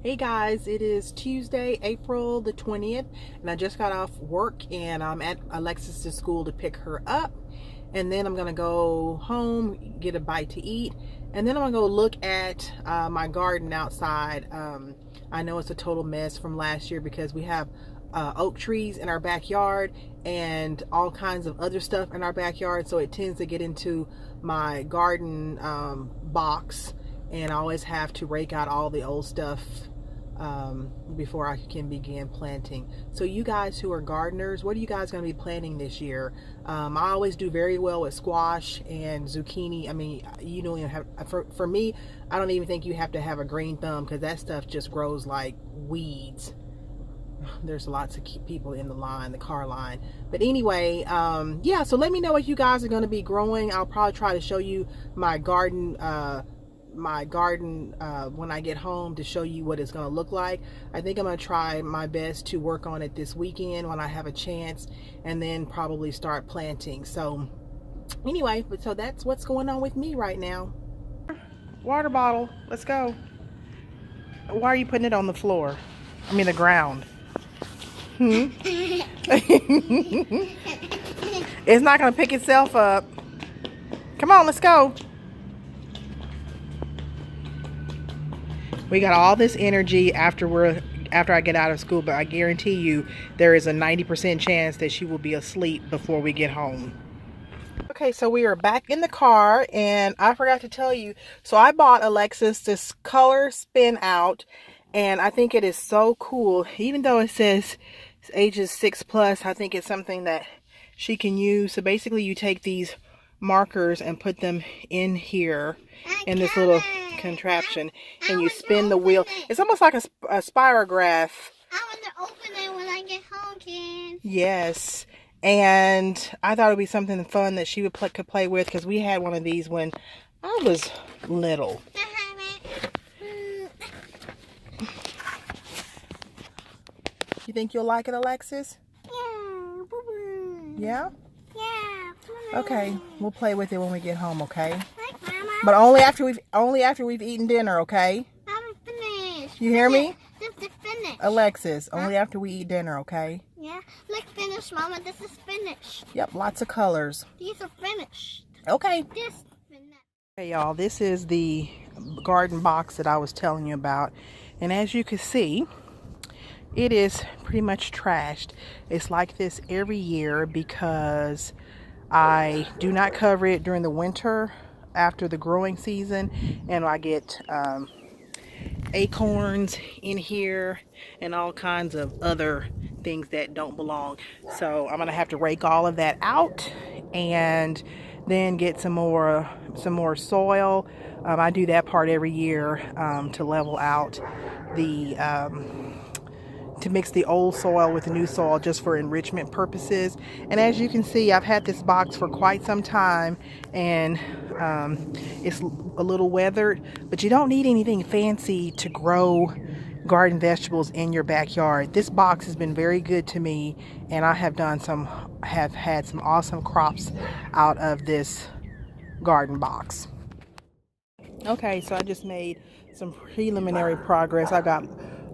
Hey guys, it is Tuesday, April the 20th, and I just got off work and I'm at Alexis's school to pick her up. And then I'm gonna go home, get a bite to eat, and then I'm gonna go look at my garden outside. I know it's a total mess from last year because we have oak trees in our backyard and all kinds of other stuff in our backyard, so it tends to get into my garden box, and I always have to rake out all the old stuff before I can begin planting. So you guys who are gardeners, what are you guys going to be planting this year? I always do very well with squash and zucchini. I mean, you don't even have, for me, I don't even think you have to have a green thumb because that stuff just grows like weeds. There's lots of people in the car line. But anyway, yeah, so let me know what you guys are going to be growing. I'll probably try to show you my garden when I get home to show you what it's going to look like. I think I'm going to try my best to work on it this weekend when I have a chance, and then probably start planting. So anyway, so that's what's going on with me right now. Water bottle, let's go. Why are you putting it on the floor? I mean the ground. It's not going to pick itself up. Come on, let's go. We got all this energy after I get out of school, but I guarantee you there is a 90% chance that she will be asleep before we get home. Okay, so we are back in the car, and I forgot to tell you, so I bought Alexis this color spin out, and I think it is so cool. Even though it says ages 6+, I think it's something that she can use. So basically you take these markers and put them in here in this little contraption, and you spin the wheel. It's almost like a spirograph. I want to open it when I get home, kids. Yes, and I thought it would be something fun that she could play with, because we had one of these when I was little. You think you'll like it, Alexis? Yeah. Yeah? Yeah. Okay, we'll play with it when we get home, okay? Like Mama. But only after we've eaten dinner, okay? I'm finished. You hear me? This is finished. Alexis, only after we eat dinner, okay? Yeah. Look, finished, Mama. This is finished. Yep, lots of colors. These are finished. Okay. This finished. Hey y'all, this is the garden box that I was telling you about. And as you can see, it is pretty much trashed. It's like this every year because I do not cover it during the winter after the growing season, and I get acorns in here and all kinds of other things that don't belong. So I'm gonna have to rake all of that out and then get some more soil. I do that part every year to level out the to mix the old soil with the new soil, just for enrichment purposes. And as you can see, I've had this box for quite some time, and it's a little weathered, but you don't need anything fancy to grow garden vegetables in your backyard. This box has been very good to me, and I have had some awesome crops out of this garden box. Okay, so I just made some preliminary progress. I got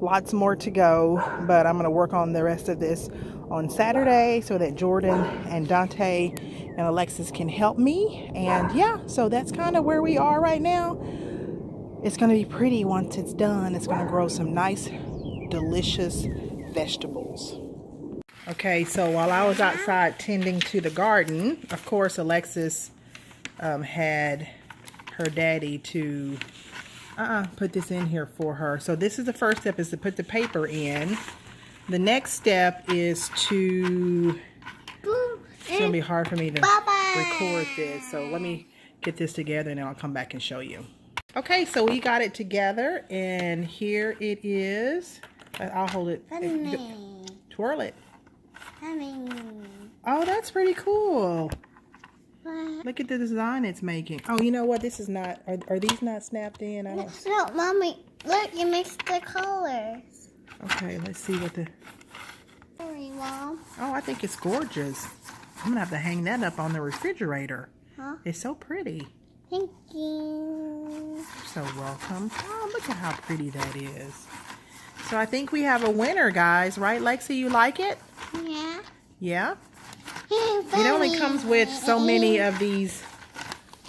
lots more to go, but I'm going to work on the rest of this on Saturday so that Jordan and Dante and Alexis can help me. And yeah, so that's kind of where we are right now. It's going to be pretty once it's done. It's going to grow some nice, delicious vegetables. Okay, so while I was outside tending to the garden, of course, Alexis had her daddy to put this in here for her. So this is the first step, is to put the paper in. The next step is to, it's going to be hard for me to record this, so let me get this together and then I'll come back and show you. Okay, so we got it together, and here it is. I'll hold it. Twirl it. Oh, that's pretty cool. Look at the design it's making. Oh, you know what? This is not. Are these not snapped in? I don't. No, Mommy. Look, it makes the colors. Okay, let's see what the. Sorry, Mom. Oh, I think it's gorgeous. I'm gonna have to hang that up on the refrigerator. Huh? It's so pretty. Thank you. You're so welcome. Oh, look at how pretty that is. So I think we have a winner, guys. Right, Lexi? You like it? Yeah. Yeah? It only comes with so many of these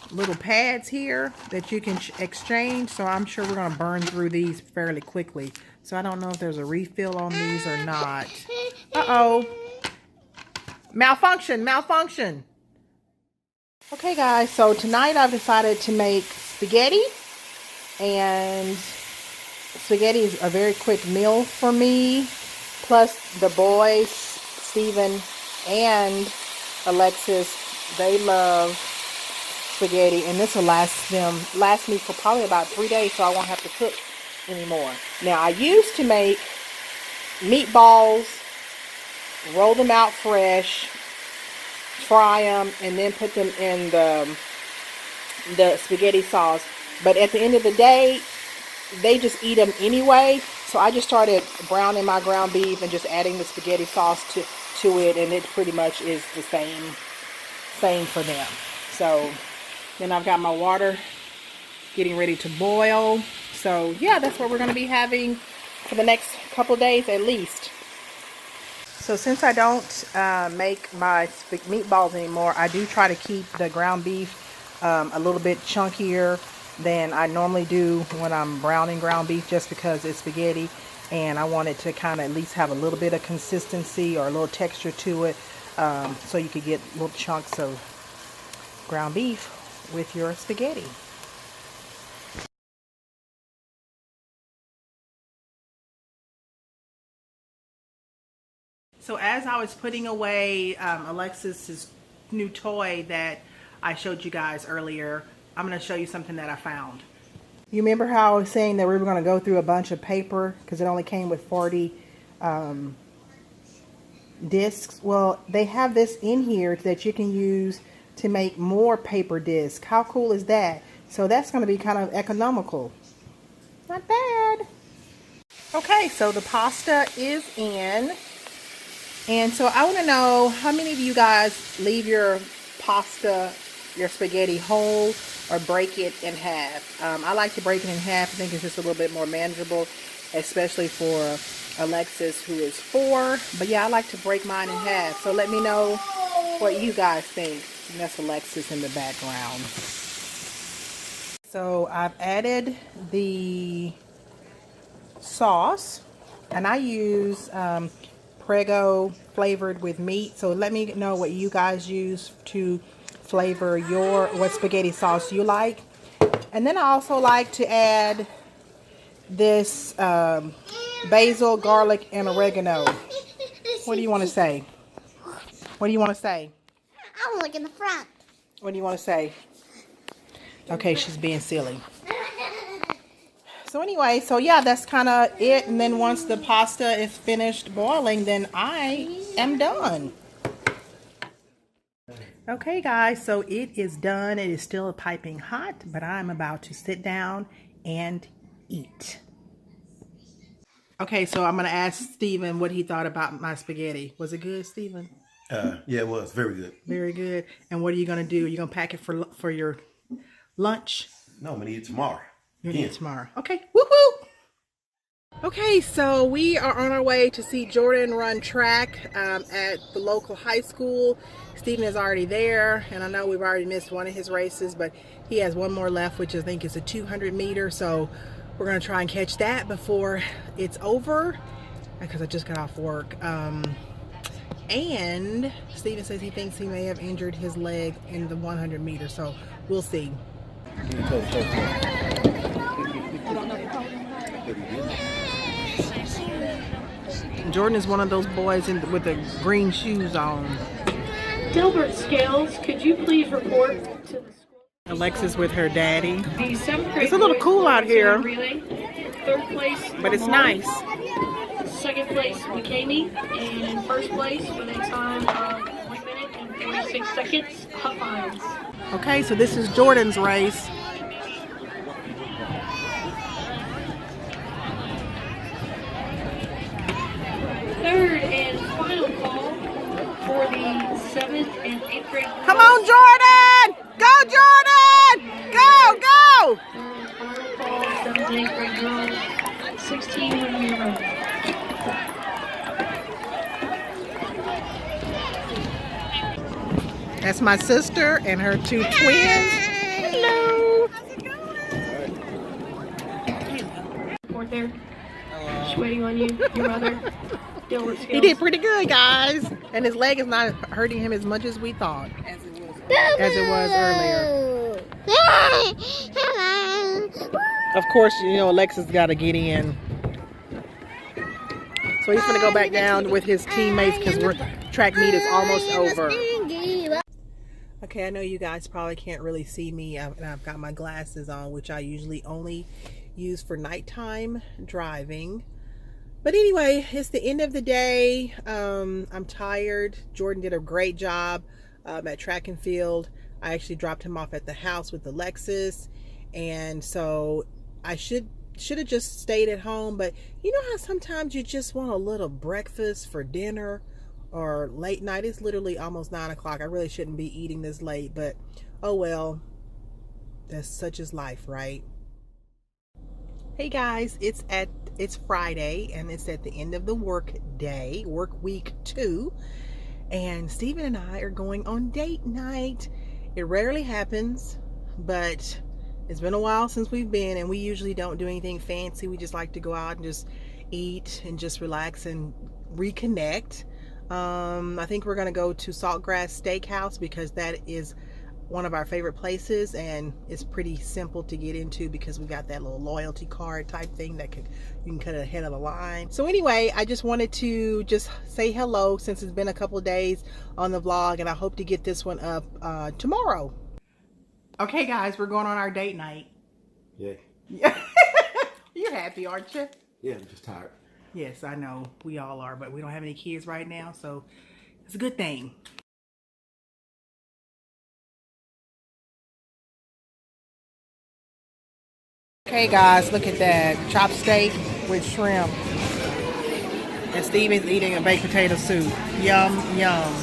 little pads here that you can exchange. So I'm sure we're going to burn through these fairly quickly. So I don't know if there's a refill on these or not. Uh-oh. Malfunction, malfunction. Okay, guys. So tonight I've decided to make spaghetti. And spaghetti is a very quick meal for me. Plus the boys, Steven and Alexis, they love spaghetti, and this will last me for probably about 3 days, so I won't have to cook anymore. Now I used to make meatballs, roll them out fresh, fry them, and then put them in the spaghetti sauce. But at the end of the day, they just eat them anyway. So I just started browning my ground beef and just adding the spaghetti sauce to it, and it pretty much is the same for them. So then I've got my water getting ready to boil. So yeah, that's what we're going to be having for the next couple days at least. So since I don't make my meatballs anymore, I do try to keep the ground beef a little bit chunkier than I normally do when I'm browning ground beef, just because it's spaghetti and I want it to kind of at least have a little bit of consistency or a little texture to it, so you could get little chunks of ground beef with your spaghetti. So as I was putting away Alexis's new toy that I showed you guys earlier, I'm going to show you something that I found. You remember how I was saying that we were going to go through a bunch of paper because it only came with 40 discs? Well, they have this in here that you can use to make more paper discs. How cool is that? So that's going to be kind of economical. Not bad. Okay, so the pasta is in. And so I want to know how many of you guys leave your pasta, your spaghetti whole, or break it in half. I like to break it in half. I think it's just a little bit more manageable, especially for Alexis, who is 4. But yeah, I like to break mine in half. So let me know what you guys think. And that's Alexis in the background. So I've added the sauce, and I use Prego flavored with meat. So let me know what you guys use to flavor what spaghetti sauce you like. And then I also like to add this basil, garlic, and oregano. What do you want to say? What do you want to say? I want to look in the front. What do you want to say? Okay, she's being silly. So anyway, so yeah, that's kind of it. And then once the pasta is finished boiling, then I am done. Okay, guys, so it is done. It is still piping hot, but I'm about to sit down and eat. Okay, so I'm going to ask Steven what he thought about my spaghetti. Was it good, Steven? Yeah, it was very good. Very good. And what are you going to do? Are you going to pack it for your lunch? No, I'm gonna eat it tomorrow. You're going to eat it tomorrow. Okay, woohoo! Okay, so we are on our way to see Jordan run track at the local high school. Steven is already there, and I know we've already missed one of his races, but he has one more left, which I think is a 200 meter. So we're going to try and catch that before it's over, because I just got off work. And Steven says he thinks he may have injured his leg in the 100 meter, so we'll see. Jordan is one of those boys with the green shoes on. Dilbert Scales, could you please report to the school? Alexis with her daddy. The 7th grade It's a little boys cool out here, relay. 3rd place, but it's Lamar. nice. 2nd place, McCamey. And 1st place with a time of 1 minute and 46 seconds. Hot Miles. Okay, so this is Jordan's race. Third and final call for the 7th and 8th grade boys. Come on, Jordan! Go, Jordan! Go, go! Third and final call, 7th and 8th grade girls. 16 team when we are ready. That's my sister and her two twins. Hello. Right there. Just waiting on you, your mother. Dylan He did pretty good, guys. And his leg is not hurting him as much as we thought. As it was earlier. Of course, you know, Alexis got to get in. So he's going to go back down with his teammates because track meet is almost over. Okay, I know you guys probably can't really see me, and I've got my glasses on, which I usually only use for nighttime driving. But anyway, it's the end of the day. I'm tired. Jordan did a great job at track and field. I actually dropped him off at the house with Alexis, and so I should have just stayed at home. But you know how sometimes you just want a little breakfast for dinner or late night. It's literally almost 9 o'clock. I really shouldn't be eating this late, but oh well. That's such is life, right? Hey guys, it's Friday and it's at the end of the work week 2, and Steven and I are going on date night. It rarely happens, but it's been a while since we've been, and we usually don't do anything fancy. We just like to go out and just eat and just relax and reconnect. I think we're gonna go to Saltgrass Steakhouse because that is one of our favorite places, and it's pretty simple to get into because we got that little loyalty card type thing that you can cut ahead of the line. So anyway, I just wanted to just say hello since it's been a couple of days on the vlog, and I hope to get this one up tomorrow. Okay guys, we're going on our date night. Yeah. You're happy, aren't you? Yeah, I'm just tired. Yes, I know. We all are, but we don't have any kids right now, so it's a good thing. Okay guys, look at that. Chopped steak with shrimp. And Steven's eating a baked potato soup. Yum, yum.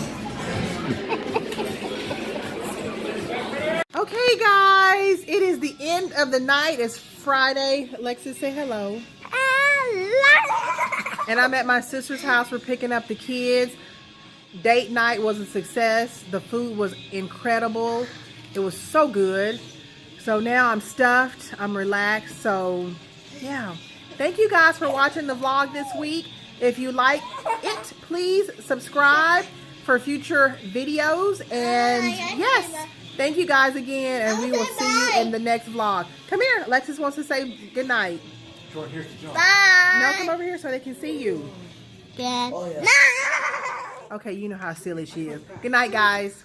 Okay guys, it is the end of the night. It's Friday. Alexis, say hello. And I'm at my sister's house. We're picking up the kids. Date night was a success. The food was incredible. It was so good. So now I'm stuffed, I'm relaxed, so yeah. Thank you guys for watching the vlog this week. If you like it, please subscribe for future videos. And yes, thank you guys again, and we will see you in the next vlog. Come here, Alexis wants to say goodnight. Jordan, here's the job. Bye. No, come over here so they can see you. Good. Oh, yeah. Okay, you know how silly she is. Good night, guys.